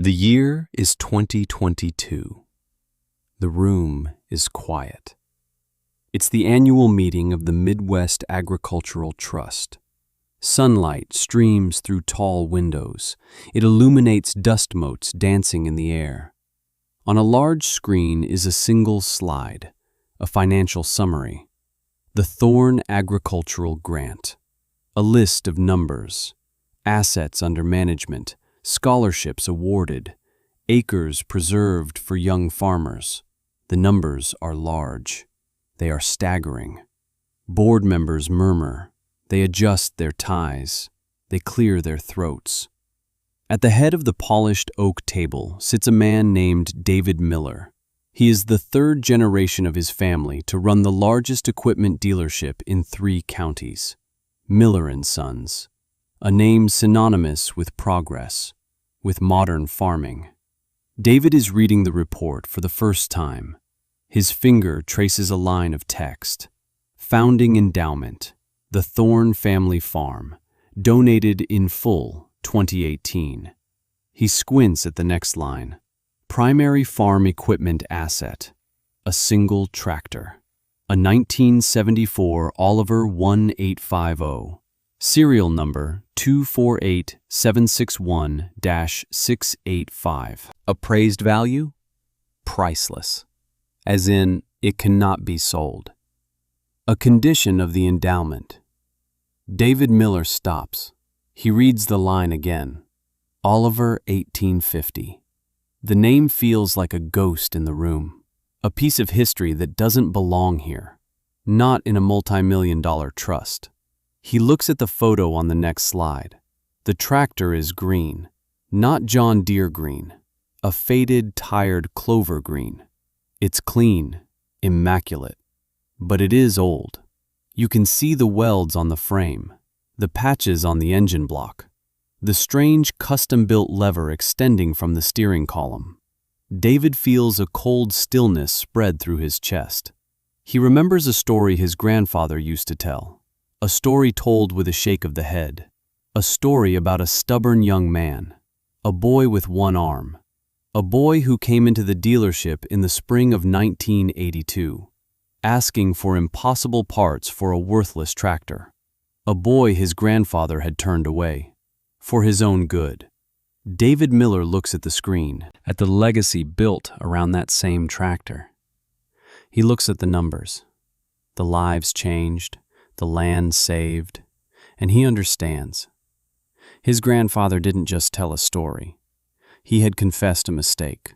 The year is 2022. The room is quiet. It's the annual meeting of the Midwest Agricultural Trust. Sunlight streams through tall windows. It illuminates dust motes dancing in the air. On a large screen is a single slide, a financial summary. The Thorne Agricultural Grant. A list of numbers, assets under management, scholarships awarded, acres preserved for young farmers. The numbers are large. They are staggering. Board members murmur. They adjust their ties. They clear their throats. At the head of the polished oak table sits a man named David Miller. He is the third generation of his family to run the largest equipment dealership in 3 counties. Miller & Sons, a name synonymous with progress, with modern farming. David is reading the report for the first time. His finger traces a line of text. Founding Endowment, the Thorne Family Farm, donated in full, 2018. He squints at the next line. Primary farm equipment asset, a single tractor. A 1974 Oliver 1850, serial number 248761-685. Appraised value? Priceless. As in, it cannot be sold. A condition of the endowment. David Miller stops. He reads the line again. Oliver 1850. The name feels like a ghost in the room. A piece of history that doesn't belong here. Not in a multi-million-dollar trust. He looks at the photo on the next slide. The tractor is green. Not John Deere green. A faded, tired clover green. It's clean, immaculate. But it is old. You can see the welds on the frame, the patches on the engine block, the strange custom-built lever extending from the steering column. David feels a cold stillness spread through his chest. He remembers a story his grandfather used to tell, a story told with a shake of the head, a story about a stubborn young man, a boy with one arm, a boy who came into the dealership in the spring of 1982, asking for impossible parts for a worthless tractor, a boy his grandfather had turned away, for his own good. David Miller looks at the screen, at the legacy built around that same tractor. He looks at the numbers, the lives changed, the land saved, and he understands. His grandfather didn't just tell a story. He had confessed a mistake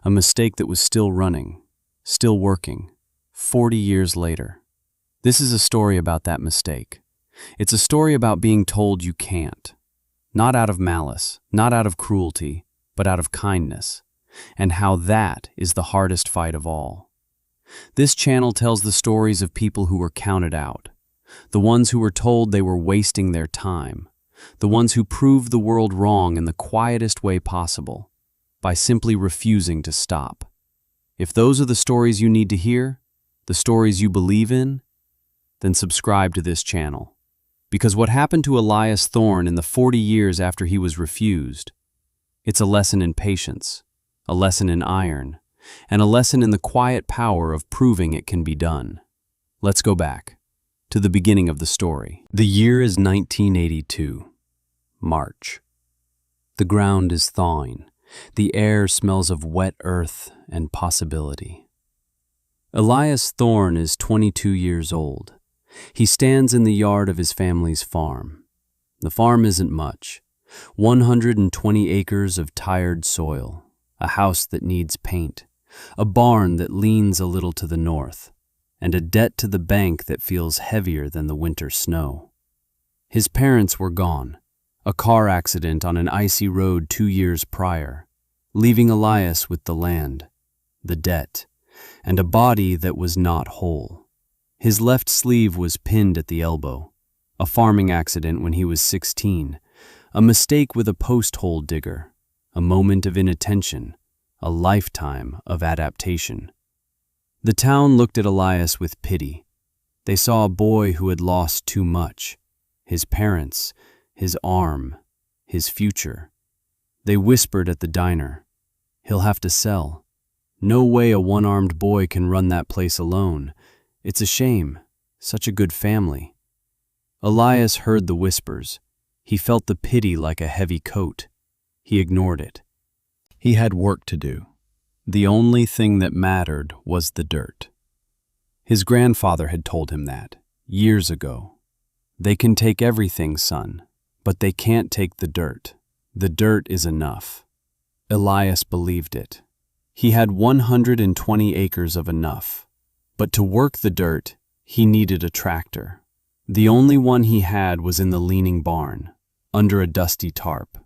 that was still running, still working, 40 years later. This is a story about that mistake. It's a story about being told you can't. Not out of malice, not out of cruelty, but out of kindness, and how that is the hardest fight of all. This channel tells the stories of people who were counted out, the ones who were told they were wasting their time, the ones who proved the world wrong in the quietest way possible, by simply refusing to stop. If those are the stories you need to hear, the stories you believe in, then subscribe to this channel. Because what happened to Elias Thorne in the 40 years after he was refused, it's a lesson in patience, a lesson in iron, and a lesson in the quiet power of proving it can be done. Let's go back to the beginning of the story. The year is 1982, March. The ground is thawing. The air smells of wet earth and possibility. Elias Thorne is 22 years old. He stands in the yard of his family's farm. The farm isn't much. 120 acres of tired soil, a house that needs paint, a barn that leans a little to the north, and a debt to the bank that feels heavier than the winter snow. His parents were gone, a car accident on an icy road 2 years prior, leaving Elias with the land, the debt, and a body that was not whole. His left sleeve was pinned at the elbow, a farming accident when he was 16, a mistake with a post-hole digger, a moment of inattention, a lifetime of adaptation. The town looked at Elias with pity. They saw a boy who had lost too much, his parents, his arm, his future. They whispered at the diner, "He'll have to sell. No way a one-armed boy can run that place alone. It's a shame. Such a good family." Elias heard the whispers. He felt the pity like a heavy coat. He ignored it. He had work to do. The only thing that mattered was the dirt. His grandfather had told him that, years ago. "They can take everything, son, but they can't take the dirt. The dirt is enough." Elias believed it. He had 120 acres of enough, but to work the dirt, he needed a tractor. The only one he had was in the leaning barn, under a dusty tarp.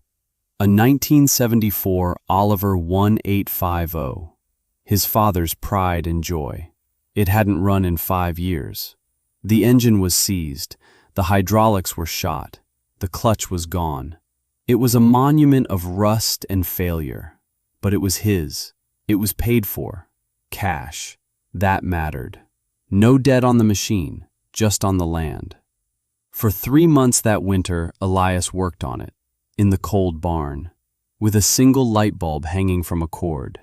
A 1974 Oliver 1850, his father's pride and joy. It hadn't run in 5 years. The engine was seized, the hydraulics were shot, the clutch was gone. It was a monument of rust and failure, but it was his. It was paid for. Cash. That mattered. No debt on the machine, just on the land. For 3 months that winter, Elias worked on it, in the cold barn, with a single light bulb hanging from a cord.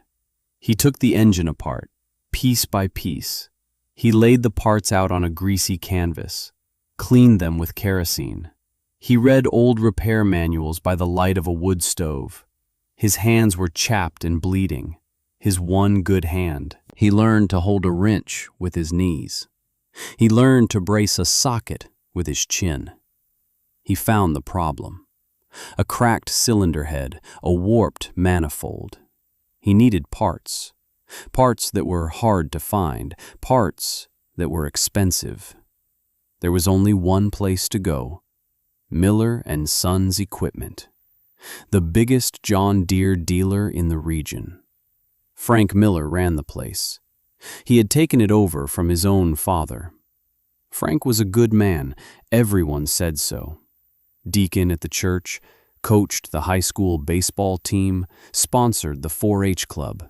He took the engine apart, piece by piece. He laid the parts out on a greasy canvas, cleaned them with kerosene. He read old repair manuals by the light of a wood stove. His hands were chapped and bleeding, his one good hand. He learned to hold a wrench with his knees. He learned to brace a socket with his chin. He found the problem. A cracked cylinder head, a warped manifold. He needed parts. Parts that were hard to find, parts that were expensive. There was only one place to go: Miller and Sons Equipment, the biggest John Deere dealer in the region. Frank Miller ran the place. He had taken it over from his own father. Frank was a good man, everyone said so. Deacon at the church, coached the high school baseball team, sponsored the 4-H club.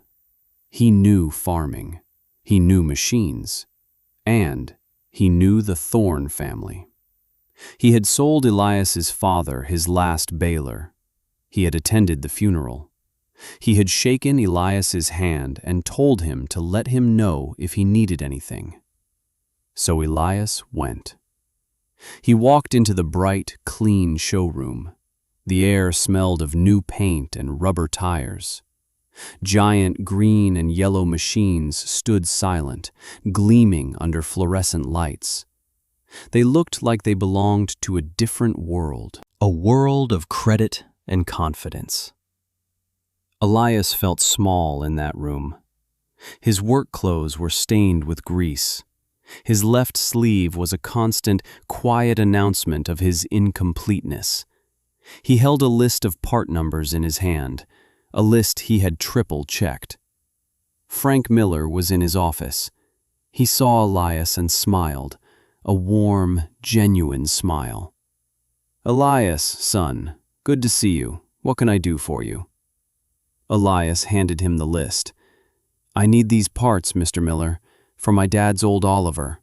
He knew farming, he knew machines, and he knew the Thorne family. He had sold Elias's father his last baler. He had attended the funeral. He had shaken Elias's hand and told him to let him know if he needed anything. So Elias went. He walked into the bright, clean showroom. The air smelled of new paint and rubber tires. Giant green and yellow machines stood silent, gleaming under fluorescent lights. They looked like they belonged to a different world, a world of credit and confidence. Elias felt small in that room. His work clothes were stained with grease. His left sleeve was a constant, quiet announcement of his incompleteness. He held a list of part numbers in his hand, a list he had triple-checked. Frank Miller was in his office. He saw Elias and smiled, a warm, genuine smile. "Elias, son, good to see you. What can I do for you?" Elias handed him the list. "I need these parts, Mr. Miller, for my dad's old Oliver."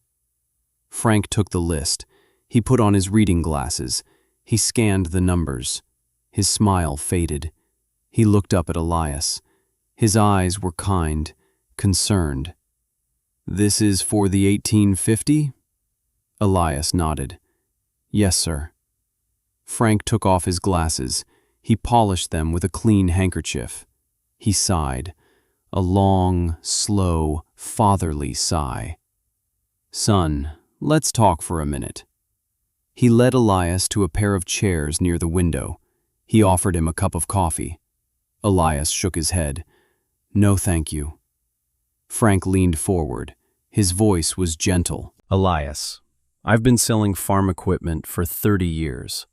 Frank took the list. He put on his reading glasses. He scanned the numbers. His smile faded. He looked up at Elias. His eyes were kind, concerned. "This is for the 1850? Elias nodded. "Yes, sir." Frank took off his glasses. He polished them with a clean handkerchief. He sighed, a long, slow, fatherly sigh. "Son, let's talk for a minute." He led Elias to a pair of chairs near the window. He offered him a cup of coffee. Elias shook his head. "No, thank you." Frank leaned forward. His voice was gentle. "Elias, I've been selling farm equipment for 30 years.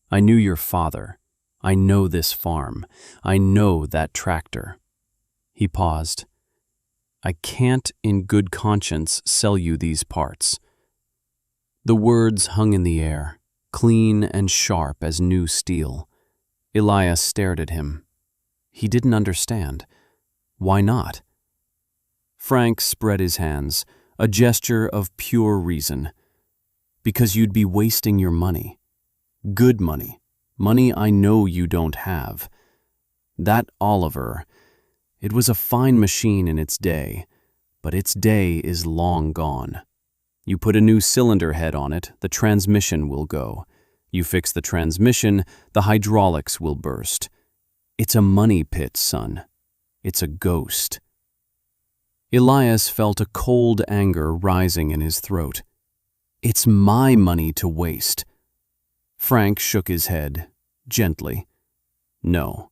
I knew your father. I know this farm. I know that tractor." He paused. "I can't in good conscience sell you these parts." The words hung in the air, clean and sharp as new steel. Elias stared at him. He didn't understand. Why not? Frank spread his hands, a gesture of pure reason. "Because you'd be wasting your money. Good money. Money I know you don't have. That Oliver, it was a fine machine in its day, but its day is long gone. You put a new cylinder head on it, the transmission will go. You fix the transmission, the hydraulics will burst. It's a money pit, son. It's a ghost. Elias felt a cold anger rising in his throat. It's my money to waste. Frank shook his head, gently. No,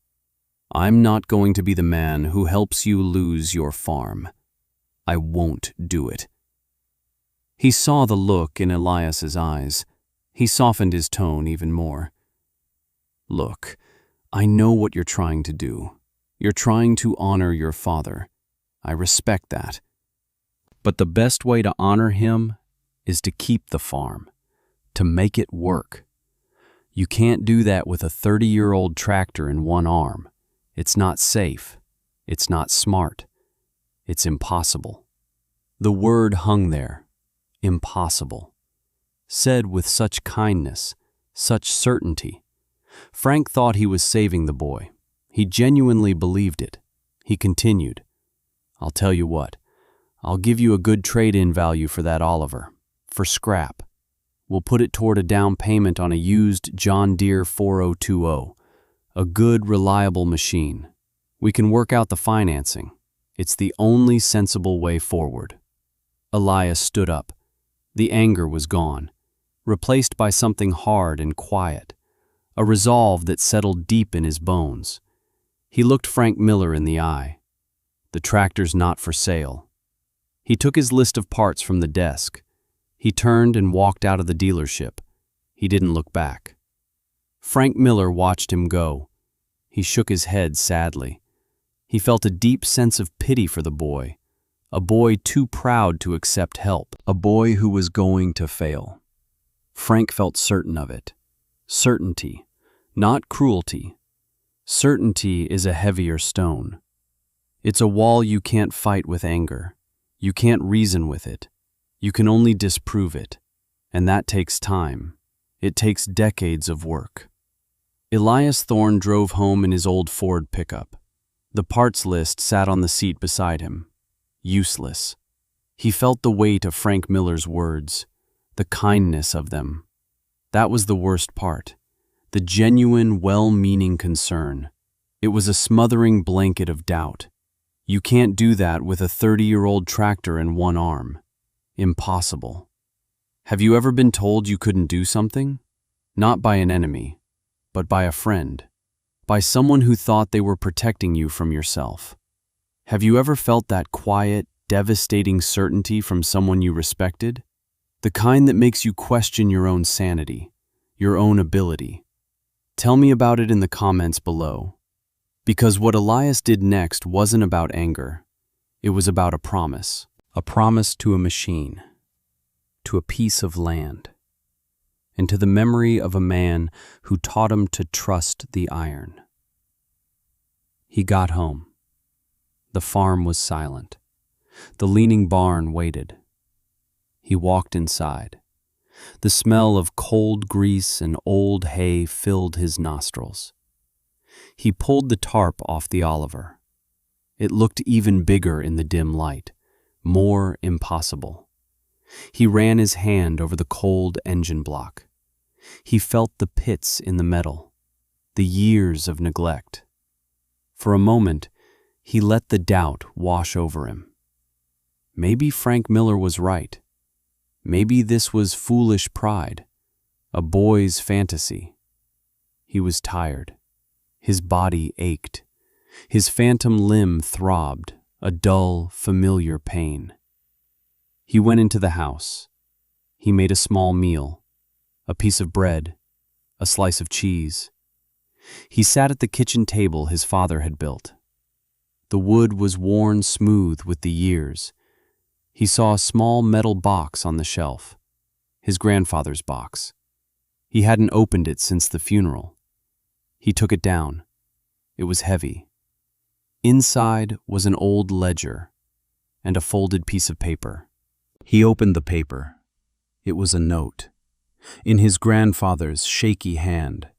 I'm not going to be the man who helps you lose your farm. I won't do it. He saw the look in Elias's eyes. He softened his tone even more. Look, I know what you're trying to do. You're trying to honor your father. I respect that. But the best way to honor him is to keep the farm, to make it work. You can't do that with a 30-year-old tractor in one arm. It's not safe. It's not smart. It's impossible. The word hung there, impossible, said with such kindness, such certainty. Frank thought he was saving the boy. He genuinely believed it. He continued, I'll tell you what, I'll give you a good trade-in value for that Oliver, for scrap. We'll put it toward a down payment on a used John Deere 4020, a good, reliable machine. We can work out the financing. It's the only sensible way forward. Elias stood up. The anger was gone, replaced by something hard and quiet, a resolve that settled deep in his bones. He looked Frank Miller in the eye. The tractor's not for sale. He took his list of parts from the desk. He turned and walked out of the dealership. He didn't look back. Frank Miller watched him go. He shook his head sadly. He felt a deep sense of pity for the boy, a boy too proud to accept help, a boy who was going to fail. Frank felt certain of it. Certainty, not cruelty. Certainty is a heavier stone. It's a wall you can't fight with anger. You can't reason with it. You can only disprove it. And that takes time. It takes decades of work. Elias Thorne drove home in his old Ford pickup. The parts list sat on the seat beside him. Useless. He felt the weight of Frank Miller's words, the kindness of them. That was the worst part. The genuine, well-meaning concern. It was a smothering blanket of doubt. You can't do that with a 30-year-old tractor in one arm. Impossible. Have you ever been told you couldn't do something? Not by an enemy, but by a friend. By someone who thought they were protecting you from yourself. Have you ever felt that quiet, devastating certainty from someone you respected? The kind that makes you question your own sanity, your own ability. Tell me about it in the comments below. Because what Elias did next wasn't about anger. It was about a promise to a machine, to a piece of land, and to the memory of a man who taught him to trust the iron. He got home. The farm was silent. The leaning barn waited. He walked inside. The smell of cold grease and old hay filled his nostrils. He pulled the tarp off the Oliver. It looked even bigger in the dim light, more impossible. He ran his hand over the cold engine block. He felt the pits in the metal, the years of neglect. For a moment, he let the doubt wash over him. Maybe Frank Miller was right. Maybe this was foolish pride, a boy's fantasy. He was tired. His body ached. His phantom limb throbbed, a dull, familiar pain. He went into the house. He made a small meal, a piece of bread, a slice of cheese. He sat at the kitchen table his father had built. The wood was worn smooth with the years. He saw a small metal box on the shelf, his grandfather's box. He hadn't opened it since the funeral. He took it down. It was heavy. Inside was an old ledger and a folded piece of paper. He opened the paper. It was a note, in his grandfather's shaky hand.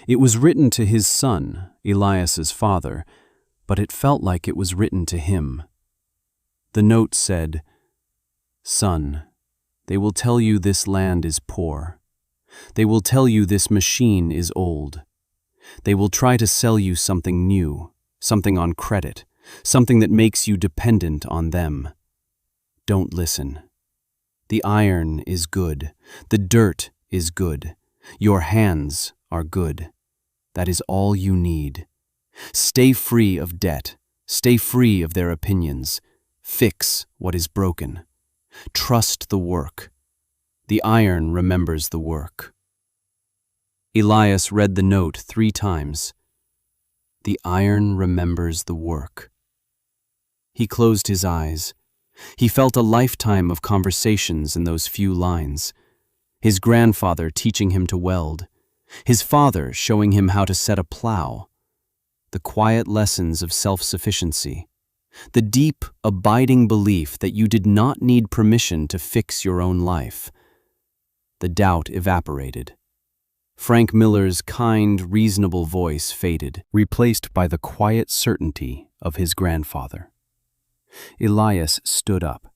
It was written to his son, Elias's father, but it felt like it was written to him. The note said, "Son, they will tell you this land is poor. They will tell you this machine is old. They will try to sell you something new, something on credit, something that makes you dependent on them. Don't listen. The iron is good. The dirt is good. Your hands are good. That is all you need. Stay free of debt. Stay free of their opinions. Fix what is broken. Trust the work. The iron remembers the work." Elias read the note 3 times. The iron remembers the work. He closed his eyes. He felt a lifetime of conversations in those few lines. His grandfather teaching him to weld. His father showing him how to set a plow. The quiet lessons of self-sufficiency. The deep, abiding belief that you did not need permission to fix your own life. The doubt evaporated. Frank Miller's kind, reasonable voice faded, replaced by the quiet certainty of his grandfather. Elias stood up.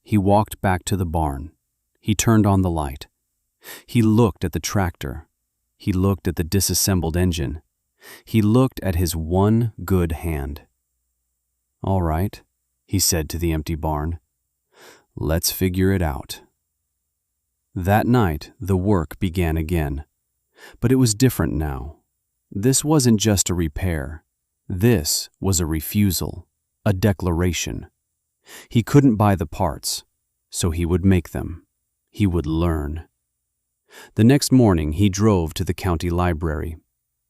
He walked back to the barn. He turned on the light. He looked at the tractor. He looked at the disassembled engine. He looked at his one good hand. "All right," he said to the empty barn. "Let's figure it out." That night, the work began again. But it was different now. This wasn't just a repair. This was a refusal, a declaration. He couldn't buy the parts, so he would make them. He would learn. The next morning, he drove to the county library.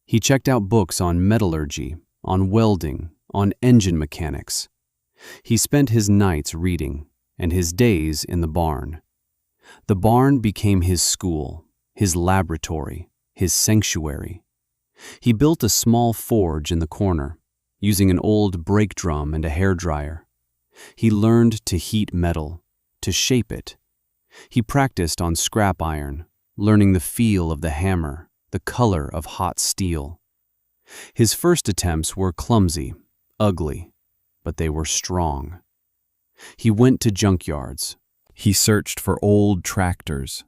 He checked out books on metallurgy, on welding, on engine mechanics. He spent his nights reading and his days in the barn. The barn became his school, his laboratory, his sanctuary. He built a small forge in the corner, using an old brake drum and a hairdryer. He learned to heat metal, to shape it. He practiced on scrap iron, learning the feel of the hammer, the color of hot steel. His first attempts were clumsy, ugly, but they were strong. He went to junkyards. He searched for old tractors,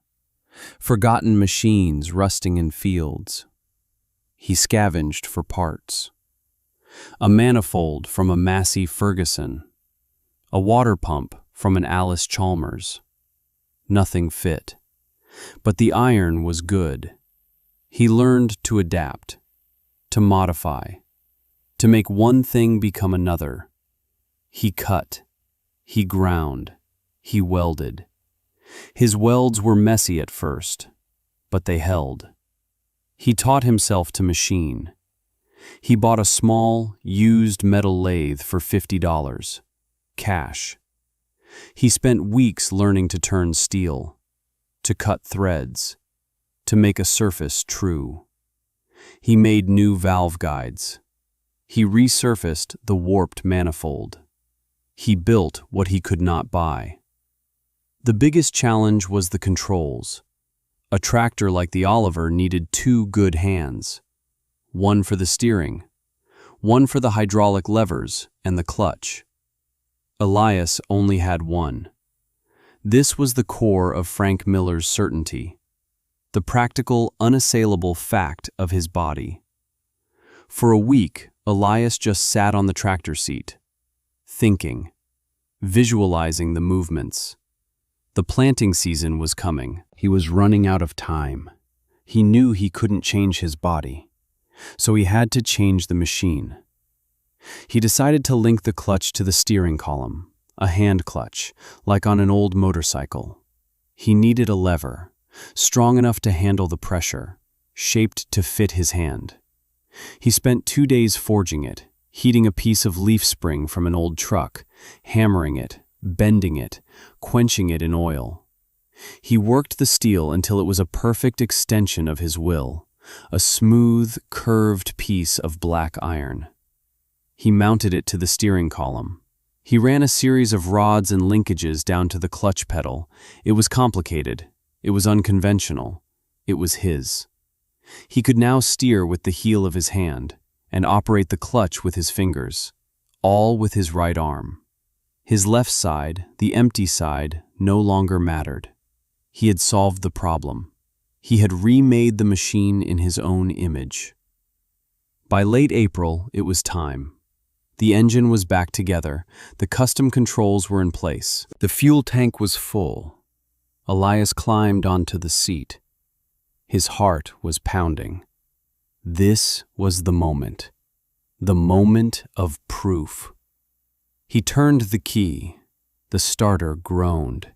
forgotten machines rusting in fields. He scavenged for parts. A manifold from a Massey Ferguson. A water pump from an Alice Chalmers. Nothing fit. But the iron was good. He learned to adapt, to modify, to make one thing become another. He cut. He ground. He welded. His welds were messy at first, but they held. He taught himself to machine. He bought a small, used metal lathe for $50, cash. He spent weeks learning to turn steel, to cut threads, to make a surface true. He made new valve guides. He resurfaced the warped manifold. He built what he could not buy. The biggest challenge was the controls. A tractor like the Oliver needed 2 good hands. One for the steering, one for the hydraulic levers and the clutch. Elias only had one. This was the core of Frank Miller's certainty, the practical, unassailable fact of his body. For a week, Elias just sat on the tractor seat, thinking, visualizing the movements. The planting season was coming. He was running out of time. He knew he couldn't change his body, so he had to change the machine. He decided to link the clutch to the steering column, a hand clutch, like on an old motorcycle. He needed a lever, strong enough to handle the pressure, shaped to fit his hand. He spent 2 days forging it, heating a piece of leaf spring from an old truck, hammering it, bending it, quenching it in oil. He worked the steel until it was a perfect extension of his will, a smooth, curved piece of black iron. He mounted it to the steering column. He ran a series of rods and linkages down to the clutch pedal. It was complicated. It was unconventional. It was his. He could now steer with the heel of his hand and operate the clutch with his fingers, all with his right arm. His left side, the empty side, no longer mattered. He had solved the problem. He had remade the machine in his own image. By late April, it was time. The engine was back together, the custom controls were in place, the fuel tank was full. Elias climbed onto the seat. His heart was pounding. This was the moment of proof. He turned the key. The starter groaned.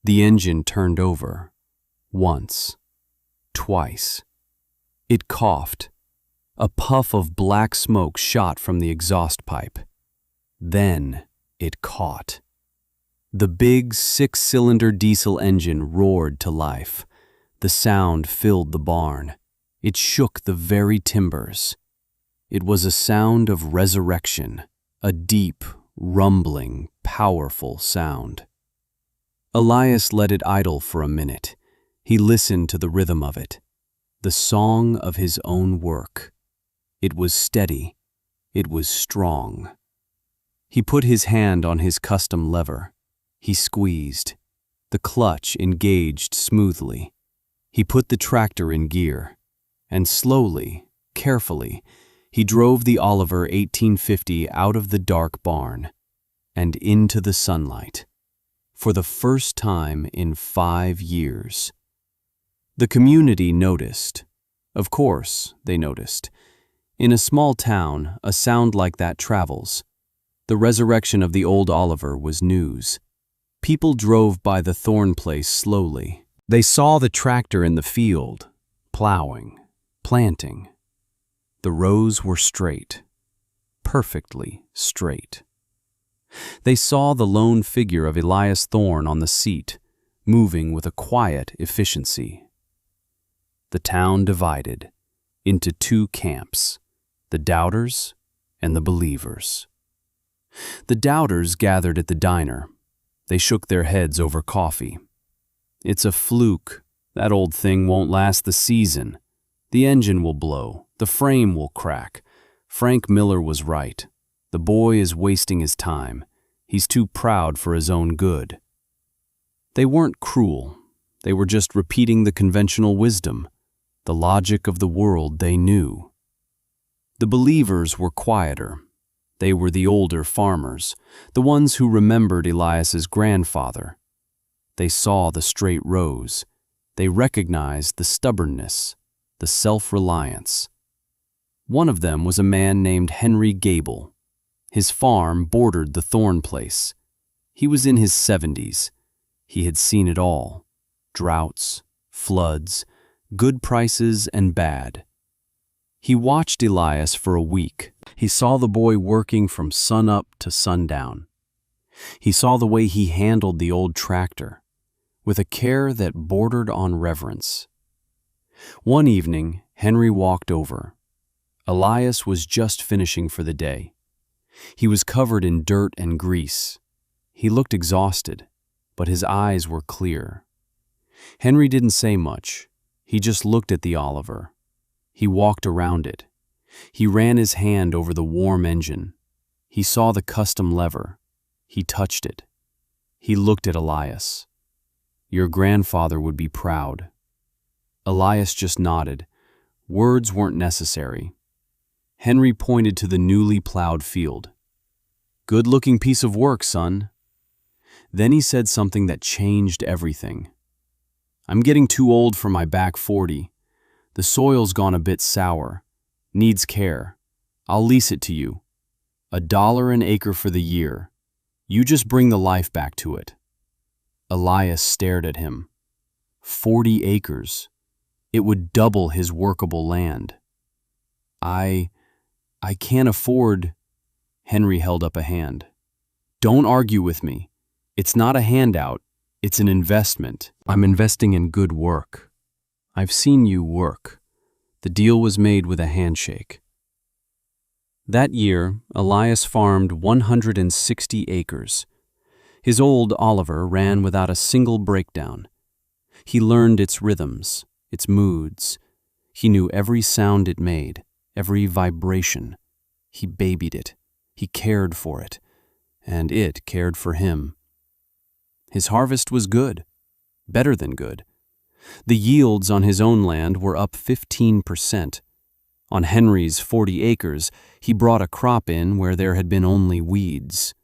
The engine turned over. Once. Twice. It coughed. A puff of black smoke shot from the exhaust pipe. Then it caught. The big 6-cylinder diesel engine roared to life. The sound filled the barn. It shook the very timbers. It was a sound of resurrection, a deep, rumbling, powerful sound. Elias let it idle for a minute. He listened to the rhythm of it, the song of his own work. It was steady. It was strong. He put his hand on his custom lever. He squeezed. The clutch engaged smoothly. He put the tractor in gear, and slowly, carefully, he drove the Oliver 1850 out of the dark barn and into the sunlight, for the first time in 5 years. The community noticed. Of course, they noticed. In a small town, a sound like that travels. The resurrection of the old Oliver was news. People drove by the Thorne place slowly. They saw the tractor in the field, plowing, planting. The rows were straight, perfectly straight. They saw the lone figure of Elias Thorne on the seat, moving with a quiet efficiency. The town divided into 2 camps, the doubters and the believers. The doubters gathered at the diner. They shook their heads over coffee. "It's a fluke. That old thing won't last the season. The engine will blow. The frame will crack. Frank Miller was right. The boy is wasting his time. He's too proud for his own good." They weren't cruel. They were just repeating the conventional wisdom, the logic of the world they knew. The believers were quieter. They were the older farmers, the ones who remembered Elias's grandfather. They saw the straight rows. They recognized the stubbornness, the self-reliance. One of them was a man named Henry Gable. His farm bordered the Thorne place. He was in his 70s. He had seen it all: droughts, floods, good prices and bad. He watched Elias for a week. He saw the boy working from sunup to sundown. He saw the way he handled the old tractor, with a care that bordered on reverence. One evening, Henry walked over. Elias was just finishing for the day. He was covered in dirt and grease. He looked exhausted, but his eyes were clear. Henry didn't say much. He just looked at the Oliver. He walked around it. He ran his hand over the warm engine. He saw the custom lever. He touched it. He looked at Elias. "Your grandfather would be proud." Elias just nodded. Words weren't necessary. Henry pointed to the newly plowed field. "Good-looking piece of work, son." Then he said something that changed everything. "I'm getting too old for my back 40. The soil's gone a bit sour. Needs care. I'll lease it to you. $1 an acre for the year. You just bring the life back to it." Elias stared at him. 40 acres. It would double his workable land. I can't afford." Henry held up a hand. "Don't argue with me. It's not a handout. It's an investment. I'm investing in good work. I've seen you work." The deal was made with a handshake. That year, Elias farmed 160 acres. His old Oliver ran without a single breakdown. He learned its rhythms, its moods. He knew every sound it made, every vibration. He babied it. He cared for it. And it cared for him. His harvest was good, better than good. The yields on his own land were up 15%. On Henry's 40 acres, he brought a crop in where there had been only weeds.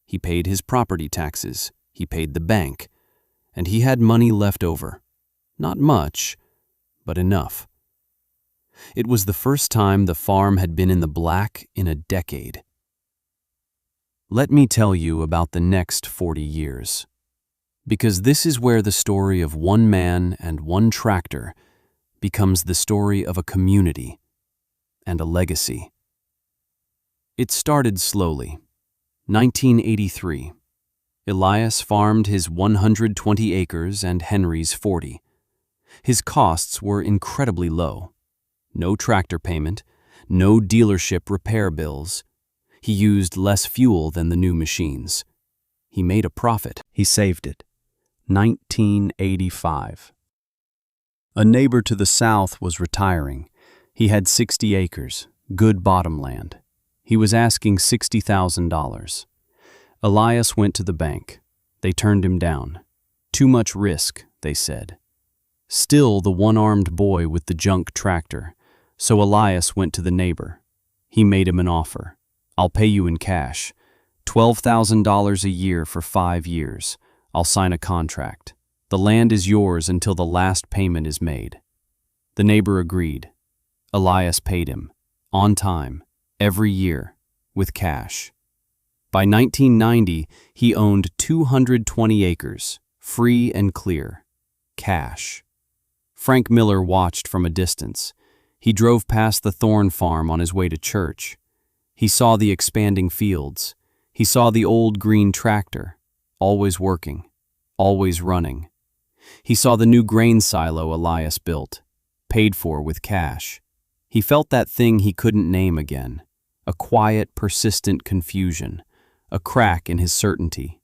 He paid his property taxes, he paid the bank, and he had money left over. Not much, but enough. It was the first time the farm had been in the black in a decade. Let me tell you about the next 40 years. Because this is where the story of one man and one tractor becomes the story of a community and a legacy. It started slowly. 1983. Elias farmed his 120 acres and Henry's 40. His costs were incredibly low. No tractor payment, no dealership repair bills. He used less fuel than the new machines. He made a profit. He saved it. 1985. A neighbor to the south was retiring. He had 60 acres, good bottomland. He was asking $60,000. Elias went to the bank. They turned him down. Too much risk, they said. Still the one-armed boy with the junk tractor. So Elias went to the neighbor. He made him an offer. I'll pay you in cash. $12,000 a year for 5 years. I'll sign a contract. The land is yours until the last payment is made. The neighbor agreed. Elias paid him, on time, every year, with cash. By 1990, he owned 220 acres, free and clear. Cash. Frank Miller watched from a distance. He drove past the Thorn farm on his way to church. He saw the expanding fields. He saw the old green tractor, always working, always running. He saw the new grain silo Elias built, paid for with cash. He felt that thing he couldn't name again, a quiet, persistent confusion, a crack in his certainty.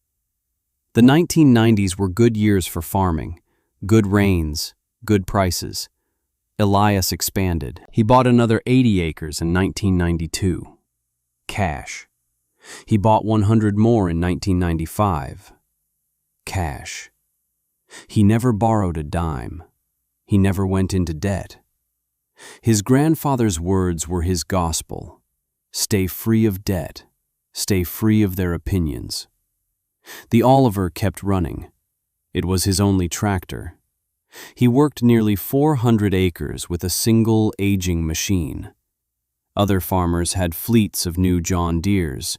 The 1990s were good years for farming, good rains, good prices. Elias expanded. He bought another 80 acres in 1992. Cash. He bought 100 more in 1995. Cash. He never borrowed a dime. He never went into debt. His grandfather's words were his gospel. Stay free of debt. Stay free of their opinions. The Oliver kept running. It was his only tractor. He worked nearly 400 acres with a single aging machine. Other farmers had fleets of new John Deeres.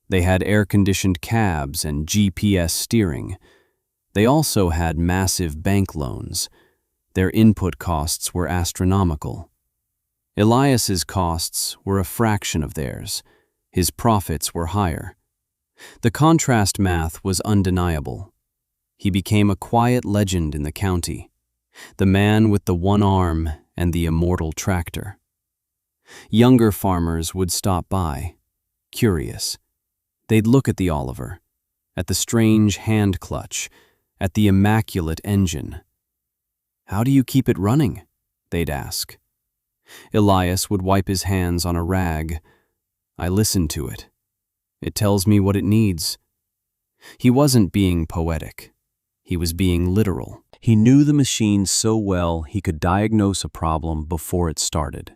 They had air-conditioned cabs and GPS steering. They also had massive bank loans. Their input costs were astronomical. Elias's costs were a fraction of theirs. His profits were higher. The contrast math was undeniable. He became a quiet legend in the county, the man with the one arm and the immortal tractor. Younger farmers would stop by, curious. They'd look at the Oliver, at the strange hand clutch, at the immaculate engine. How do you keep it running? They'd ask. Elias would wipe his hands on a rag. I listen to it. It tells me what it needs. He wasn't being poetic. He was being literal. He knew the machine so well he could diagnose a problem before it started.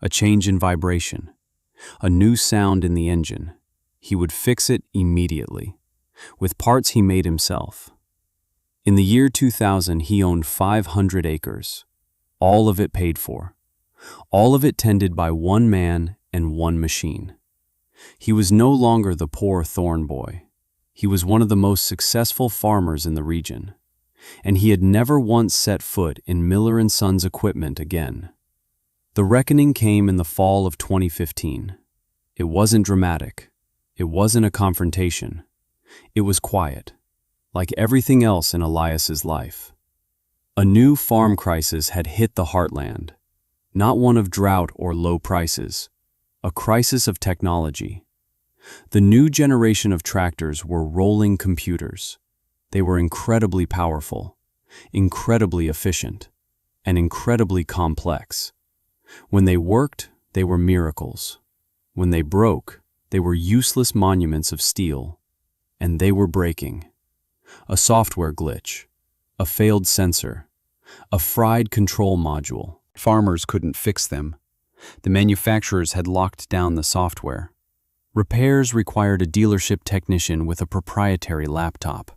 A change in vibration, a new sound in the engine. He would fix it immediately, with parts he made himself. In the year 2000, he owned 500 acres, all of it paid for, all of it tended by one man and one machine. He was no longer the poor Thorn boy. He was one of the most successful farmers in the region, and he had never once set foot in Miller & Sons equipment again. The reckoning came in the fall of 2015. It wasn't dramatic. It wasn't a confrontation. It was quiet, like everything else in Elias's life. A new farm crisis had hit the heartland, not one of drought or low prices, a crisis of technology. The new generation of tractors were rolling computers. They were incredibly powerful, incredibly efficient. and incredibly complex. When they worked, they were miracles. When they broke, they were useless monuments of steel. And they were breaking. A software glitch, a failed sensor, a fried control module. Farmers couldn't fix them. The manufacturers had locked down the software. Repairs required a dealership technician with a proprietary laptop.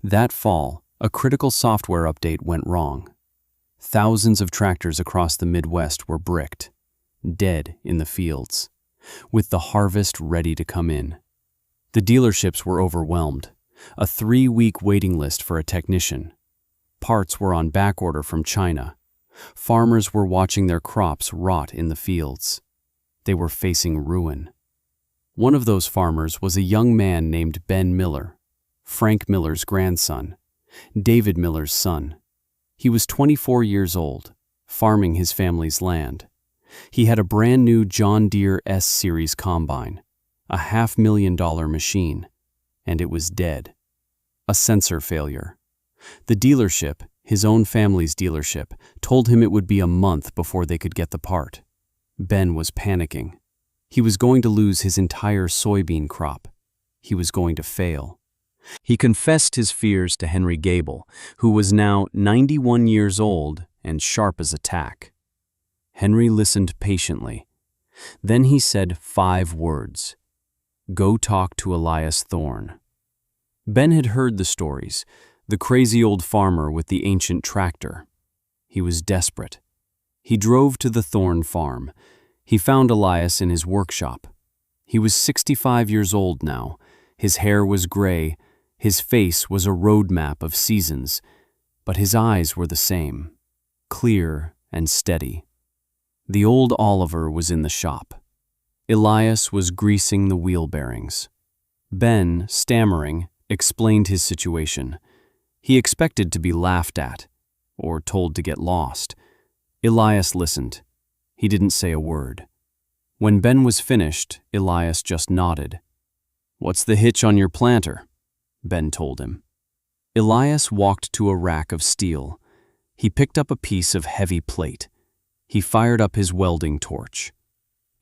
That fall, a critical software update went wrong. Thousands of tractors across the Midwest were bricked, dead in the fields, with the harvest ready to come in. The dealerships were overwhelmed, a 3-week waiting list for a technician. Parts were on backorder from China. Farmers were watching their crops rot in the fields. They were facing ruin. One of those farmers was a young man named Ben Miller, Frank Miller's grandson, David Miller's son. He was 24 years old, farming his family's land. He had a brand new John Deere S-Series combine, a $500,000 machine, and it was dead. A sensor failure. The dealership, his own family's dealership, told him it would be a month before they could get the part. Ben was panicking. He was going to lose his entire soybean crop. He was going to fail. He confessed his fears to Henry Gable, who was now 91 years old and sharp as a tack. Henry listened patiently. Then he said 5 words. Go talk to Elias Thorne. Ben had heard the stories, the crazy old farmer with the ancient tractor. He was desperate. He drove to the Thorne farm. He found Elias in his workshop. He was 65 years old now. His hair was gray. His face was a road map of seasons, but his eyes were the same, clear and steady. The old Oliver was in the shop. Elias was greasing the wheel bearings. Ben, stammering, explained his situation. He expected to be laughed at, or told to get lost. Elias listened. He didn't say a word. When Ben was finished, Elias just nodded. What's the hitch on your planter? Ben told him. Elias walked to a rack of steel. He picked up a piece of heavy plate. He fired up his welding torch.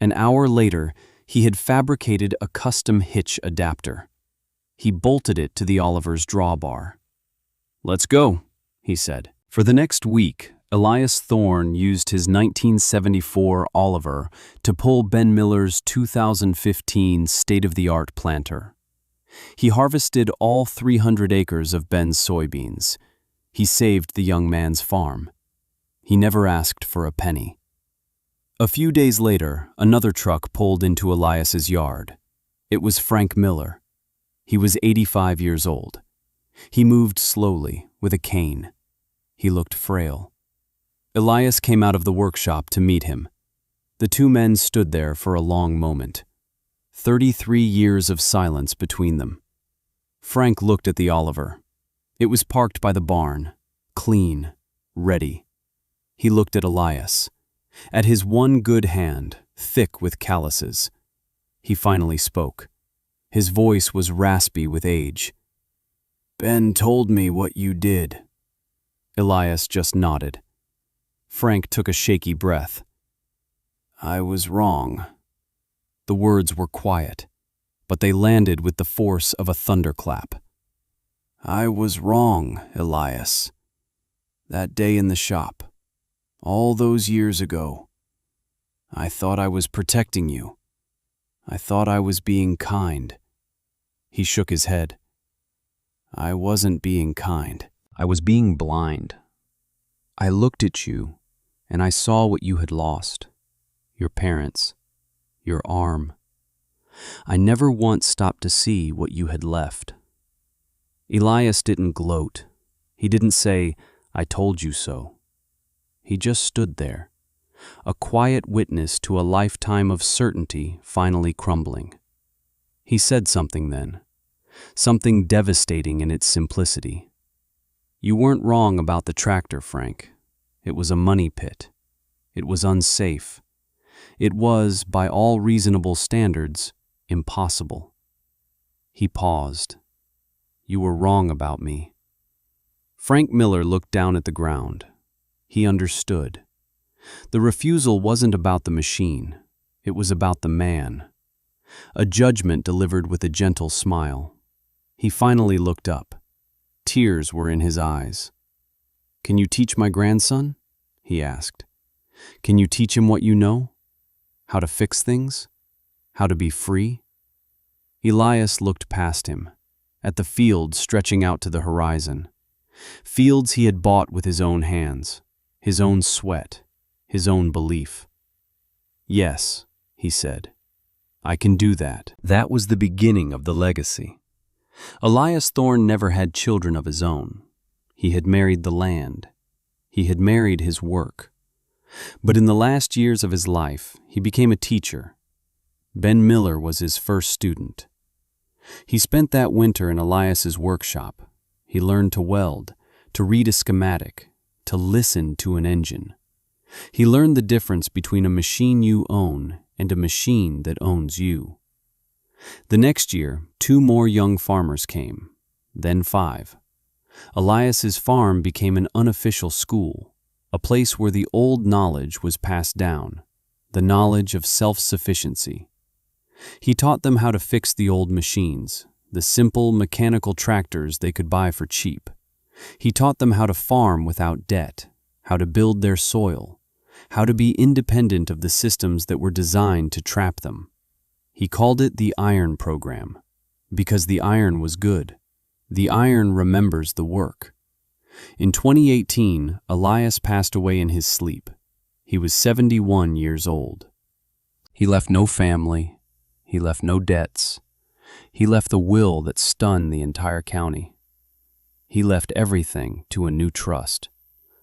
An hour later, he had fabricated a custom hitch adapter. He bolted it to the Oliver's drawbar. Let's go, he said. For the next week, Elias Thorne used his 1974 Oliver to pull Ben Miller's 2015 state-of-the-art planter. He harvested all 300 acres of Ben's soybeans. He saved the young man's farm. He never asked for a penny. A few days later, another truck pulled into Elias's yard. It was Frank Miller. He was 85 years old. He moved slowly, with a cane. He looked frail. Elias came out of the workshop to meet him. The two men stood there for a long moment. 33 years of silence between them. Frank looked at the Oliver. It was parked by the barn, clean, ready. He looked at Elias, at his one good hand, thick with calluses. He finally spoke. His voice was raspy with age. Ben told me what you did. Elias just nodded. Frank took a shaky breath. I was wrong. The words were quiet, but they landed with the force of a thunderclap. I was wrong, Elias. That day in the shop, all those years ago, I thought I was protecting you. I thought I was being kind. He shook his head. I wasn't being kind. I was being blind. I looked at you, and I saw what you had lost. Your parents. Your arm. I never once stopped to see what you had left. Elias didn't gloat. He didn't say, I told you so. He just stood there, a quiet witness to a lifetime of certainty finally crumbling. He said something then, something devastating in its simplicity. You weren't wrong about the tractor, Frank. It was a money pit. It was unsafe. It was, by all reasonable standards, impossible. He paused. You were wrong about me. Frank Miller looked down at the ground. He understood. The refusal wasn't about the machine. It was about the man. A judgment delivered with a gentle smile. He finally looked up. Tears were in his eyes. "Can you teach my grandson?" he asked. "Can you teach him what you know? How to fix things? How to be free?" Elias looked past him, at the fields stretching out to the horizon. Fields he had bought with his own hands, his own sweat, his own belief. "Yes," he said, "I can do that." That was the beginning of the legacy. Elias Thorne never had children of his own. He had married the land. He had married his work. But in the last years of his life, he became a teacher. Ben Miller was his first student. He spent that winter in Elias's workshop. He learned to weld, to read a schematic, to listen to an engine. He learned the difference between a machine you own and a machine that owns you. The next year, 2 more young farmers came, then 5. Elias's farm became an unofficial school, a place where the old knowledge was passed down, the knowledge of self-sufficiency. He taught them how to fix the old machines, the simple mechanical tractors they could buy for cheap. He taught them how to farm without debt, how to build their soil, how to be independent of the systems that were designed to trap them. He called it the Iron Program, because the iron was good. The iron remembers the work. In 2018, Elias passed away in his sleep. He was 71 years old. He left no family. He left no debts. He left the will that stunned the entire county. He left everything to a new trust,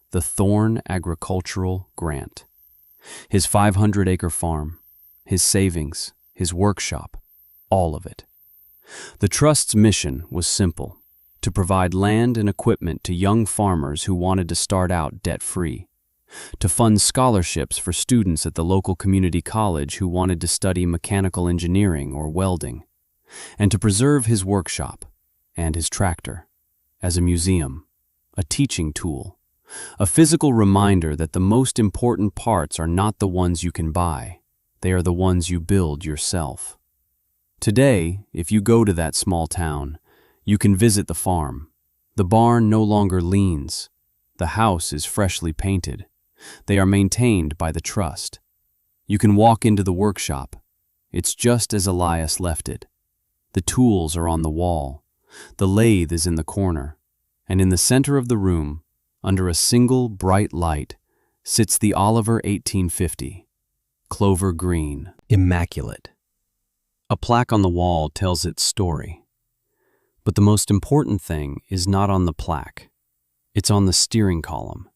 the Thorne Agricultural Grant. His 500-acre farm, his savings, his workshop, all of it. The trust's mission was simple: to provide land and equipment to young farmers who wanted to start out debt-free, to fund scholarships for students at the local community college who wanted to study mechanical engineering or welding, and to preserve his workshop and his tractor as a museum, a teaching tool, a physical reminder that the most important parts are not the ones you can buy, they are the ones you build yourself. Today, if you go to that small town, you can visit the farm. The barn no longer leans. The house is freshly painted. They are maintained by the trust. You can walk into the workshop. It's just as Elias left it. The tools are on the wall. The lathe is in the corner. And in the center of the room, under a single bright light, sits the Oliver 1850, Clover Green, immaculate. A plaque on the wall tells its story. But the most important thing is not on the plaque. It's on the steering column.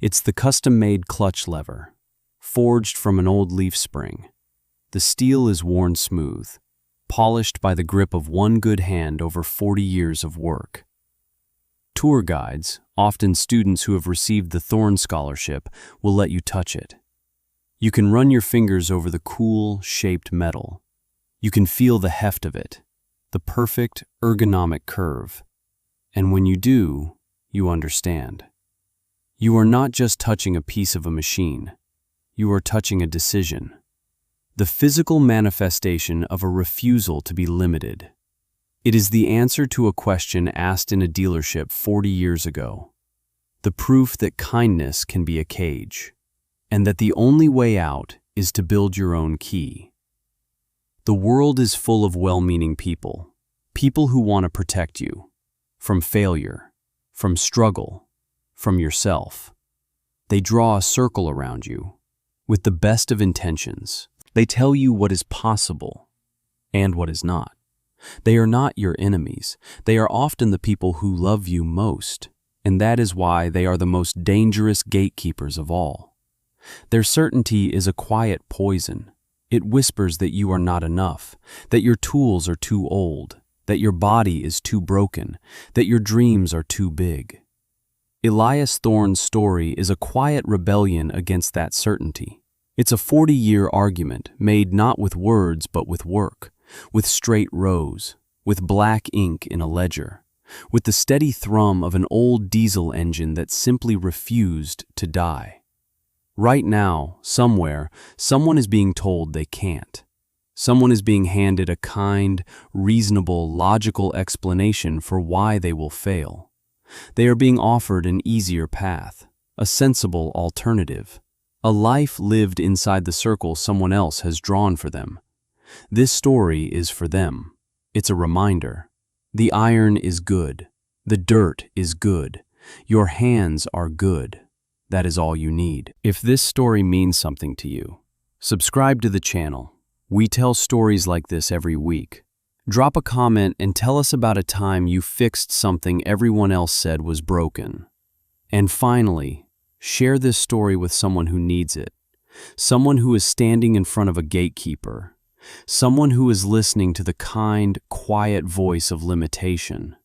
It's the custom-made clutch lever, forged from an old leaf spring. The steel is worn smooth, polished by the grip of one good hand over 40 years of work. Tour guides, often students who have received the Thorne Scholarship, will let you touch it. You can run your fingers over the cool, shaped metal. You can feel the heft of it, the perfect ergonomic curve. And when you do, you understand. You are not just touching a piece of a machine. You are touching a decision. The physical manifestation of a refusal to be limited. It is the answer to a question asked in a dealership 40 years ago. The proof that kindness can be a cage, and that the only way out is to build your own key. The world is full of well-meaning people, people who want to protect you from failure, from struggle, from yourself. They draw a circle around you with the best of intentions. They tell you what is possible and what is not. They are not your enemies. They are often the people who love you most, and that is why they are the most dangerous gatekeepers of all. Their certainty is a quiet poison. It whispers that you are not enough, that your tools are too old, that your body is too broken, that your dreams are too big. Elias Thorne's story is a quiet rebellion against that certainty. It's a 40-year argument made not with words but with work, with straight rows, with black ink in a ledger, with the steady thrum of an old diesel engine that simply refused to die. Right now, somewhere, someone is being told they can't. Someone is being handed a kind, reasonable, logical explanation for why they will fail. They are being offered an easier path, a sensible alternative, a life lived inside the circle someone else has drawn for them. This story is for them. It's a reminder. The iron is good. The dirt is good. Your hands are good. That is all you need. If this story means something to you, subscribe to the channel. We tell stories like this every week. Drop a comment and tell us about a time you fixed something everyone else said was broken. And finally, share this story with someone who needs it. Someone who is standing in front of a gatekeeper. Someone who is listening to the kind, quiet voice of limitation.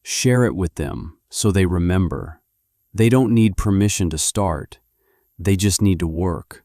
Share it with them so they remember. They don't need permission to start. They just need to work.